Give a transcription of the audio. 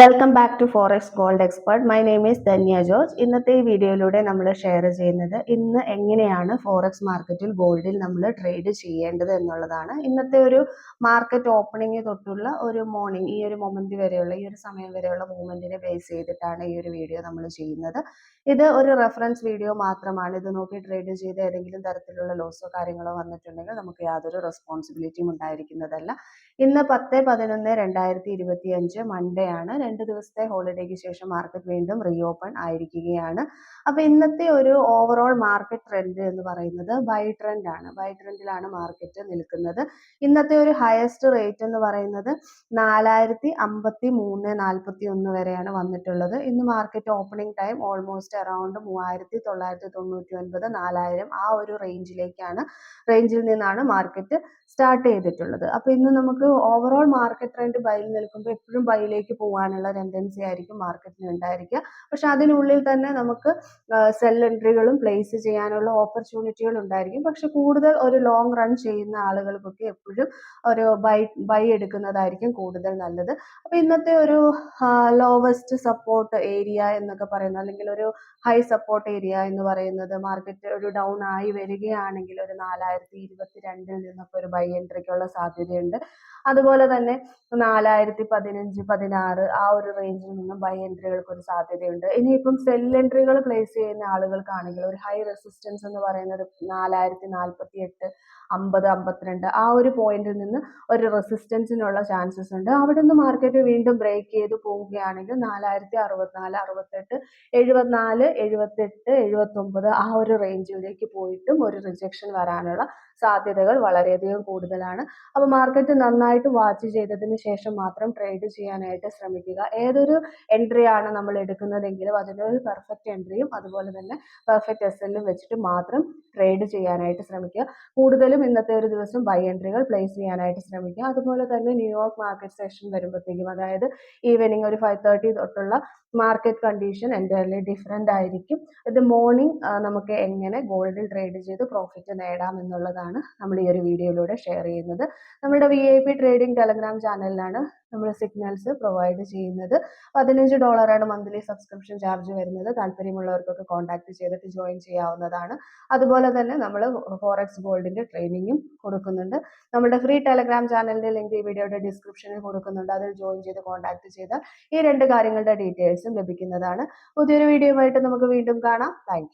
Welcome back to forex gold expert. My name is Dhanya George. ഇന്നത്തെ ഈ വീഡിയോയിലൂടെ നമ്മൾ ഷെയർ ചെയ്യുന്നത് ഇന്ന് എങ്ങനെയാണ് ഫോറക്സ് മാർക്കറ്റിൽ ഗോൾഡിൽ നമ്മൾ ട്രേഡ് ചെയ്യേണ്ടത് എന്നുള്ളതാണ്. ഇന്നത്തെ ഒരു മാർക്കറ്റ് ഓപ്പണിംഗ് തൊട്ടുള്ള ഒരു മോർണിംഗ് ഈ ഒരു മൊമെന്റ് വരെയുള്ള ഈ ഒരു സമയം വരെയുള്ള മൂവ്മെന്റിനെ ബേസ് ചെയ്തിട്ടാണ് ഈ ഒരു വീഡിയോ നമ്മൾ ചെയ്യുന്നത്. ഇത് ഒരു റെഫറൻസ് വീഡിയോ മാത്രമാണ്. ഇത് നോക്കി ട്രേഡ് ചെയ്ത് ഏതെങ്കിലും തരത്തിലുള്ള ലോസോ കാര്യങ്ങളോ വന്നിട്ടുണ്ടെങ്കിൽ നമുക്ക് യാതൊരു റെസ്പോൺസിബിലിറ്റിയും ഉണ്ടായിരിക്കുന്നതല്ല. ഇന്ന് 10/11/2025 മൺഡേ ആണ്. 2 ദിവസത്തെ ഹോളിഡേക്ക് ശേഷം മാർക്കറ്റ് വീണ്ടും റീഓപ്പൺ ആയിരിക്കുകയാണ്. അപ്പൊ ഇന്നത്തെ ഒരു ഓവറോൾ മാർക്കറ്റ് ട്രെൻഡ് എന്ന് പറയുന്നത് ബൈ ട്രെൻഡ് ആണ്. ബൈ ട്രെൻഡിലാണ് മാർക്കറ്റ് നിൽക്കുന്നത്. ഇന്നത്തെ ഒരു ഹയസ്റ്റ് റേറ്റ് എന്ന് പറയുന്നത് 4053.41 വരെയാണ് വന്നിട്ടുള്ളത്. ഇന്ന് market opening time almost around 3999 4000 ആ ഒരു റേഞ്ചിൽ നിന്നാണ് മാർക്കറ്റ് സ്റ്റാർട്ട് ചെയ്തിട്ടുള്ളത്. അപ്പൊ ഇന്ന് നമുക്ക് ഓവറോൾ മാർക്കറ്റ് ട്രെൻഡ് ബൈയിൽ നിൽക്കുമ്പോൾ എപ്പോഴും ബൈയിലേക്ക് പോകാനുള്ള ടെൻഡൻസി ആയിരിക്കും മാർക്കറ്റിന് ഉണ്ടായിരിക്കുക. പക്ഷെ അതിനുള്ളിൽ തന്നെ നമുക്ക് സെൽ എൻട്രികളും പ്ലേസ് ചെയ്യാനുള്ള ഓപ്പർച്യൂണിറ്റികൾ ഉണ്ടായിരിക്കും. പക്ഷെ കൂടുതൽ ഒരു ലോങ് റൺ ചെയ്യുന്ന ആളുകൾക്കൊക്കെ എപ്പോഴും ഒരു ബൈ എടുക്കുന്നതായിരിക്കും കൂടുതൽ നല്ലത്. അപ്പൊ ഇന്നത്തെ ഒരു ലോവസ്റ്റ് സപ്പോർട്ട് ഏരിയ എന്നൊക്കെ പറയുന്നത്, അല്ലെങ്കിൽ ഒരു ഹൈ സപ്പോർട്ട് ഏരിയ എന്ന് പറയുന്നത്, മാർക്കറ്റ് ഒരു ഡൗൺ ആയി വരികയാണെങ്കിൽ ഒരു 4022 നിന്നൊക്കെ ഒരു ബൈ എൻട്രിക്കുള്ള സാധ്യതയുണ്ട്. അതുപോലെ തന്നെ 4015-16 ആ ഒരു റേഞ്ചിൽ നിന്നും ബൈ എൻട്രികൾക്ക് ഒരു സാധ്യതയുണ്ട്. ഇനിയിപ്പം സെൽ എൻട്രികൾ പ്ലേസ് ചെയ്യുന്ന ആളുകൾക്കാണെങ്കിൽ ഒരു ഹൈ റെസിസ്റ്റൻസ് എന്ന് പറയുന്നത് 4048, 50, 52 ആ ഒരു പോയിന്റിൽ നിന്ന് ഒരു റെസിസ്റ്റൻസിനുള്ള ചാൻസസ് ഉണ്ട്. അവിടെ നിന്ന് മാർക്കറ്റ് വീണ്ടും ബ്രേക്ക് ചെയ്ത് പോവുകയാണെങ്കിൽ 4064, 68, 74, 78, 79 ആ ഒരു റേഞ്ചിലേക്ക് പോയിട്ടും ഒരു റിജക്ഷൻ വരാനുള്ള സാധ്യതകൾ വളരെയധികം കൂടുതലാണ്. അപ്പൊ മാർക്കറ്റ് നന്നായിട്ട് വാച്ച് ചെയ്തതിന് ശേഷം മാത്രം ട്രേഡ് ചെയ്യാനായിട്ട് ശ്രമിക്കുക. ഏതൊരു എൻട്രി ആണ് നമ്മൾ എടുക്കുന്നതെങ്കിലും അതിനൊരു പെർഫെക്റ്റ് എൻട്രിയും അതുപോലെ തന്നെ പെർഫെക്റ്റ് എസ്എല്ലും വെച്ചിട്ട് മാത്രം ട്രേഡ് ചെയ്യാനായിട്ട് ശ്രമിക്കുക. കൂടുതലും ഇന്നത്തെ ഒരു ദിവസം ബൈ എൻട്രികൾ പ്ലേസ് ചെയ്യാനായിട്ട് ശ്രമിക്കുക. അതുപോലെ തന്നെ ന്യൂയോർക്ക് മാർക്കറ്റ് സെഷൻ വരുമ്പോഴത്തേക്കും, അതായത് ഈവനിങ് ഒരു 5:30 തൊട്ടുള്ള മാർക്കറ്റ് കണ്ടീഷൻ എൻറ്റയർലി ഡിഫറെൻ്റ് ആയിരിക്കും. ഇത് മോർണിംഗ് നമുക്ക് എങ്ങനെ ഗോൾഡിൽ ട്രേഡ് ചെയ്ത് പ്രോഫിറ്റ് നേടാം എന്നുള്ളതാണ് നമ്മൾ ഈ ഒരു വീഡിയോയിലൂടെ ഷെയർ ചെയ്യുന്നത്. നമ്മുടെ VIP ട്രേഡിംഗ് ടെലഗ്രാം ചാനലിലാണ് നമ്മൾ സിഗ്നൽസ് പ്രൊവൈഡ് ചെയ്യുന്നത്. $15 മന്ത്ലി സബ്സ്ക്രിപ്ഷൻ ചാർജ് വരുന്നത്. താല്പര്യമുള്ളവർക്കൊക്കെ കോൺടാക്ട് ചെയ്തിട്ട് ജോയിൻ ചെയ്യാവുന്നതാണ്. അതുപോലെ തന്നെ നമ്മൾ ഫോറക്സ് ഗോൾഡിന്റെ ട്രെയിനിങ്ങും കൊടുക്കുന്നുണ്ട്. നമ്മുടെ ഫ്രീ ടെലഗ്രാം ചാനലിന്റെ ലിങ്ക് ഈ വീഡിയോയുടെ ഡിസ്ക്രിപ്ഷനിൽ കൊടുക്കുന്നുണ്ട്. അതിൽ ജോയിൻ ചെയ്ത് കോൺടാക്ട് ചെയ്താൽ ഈ 2 കാര്യങ്ങളുടെ ഡീറ്റെയിൽസും ലഭിക്കുന്നതാണ്. പുതിയൊരു വീഡിയോയുമായിട്ട് നമുക്ക് വീണ്ടും കാണാം. താങ്ക്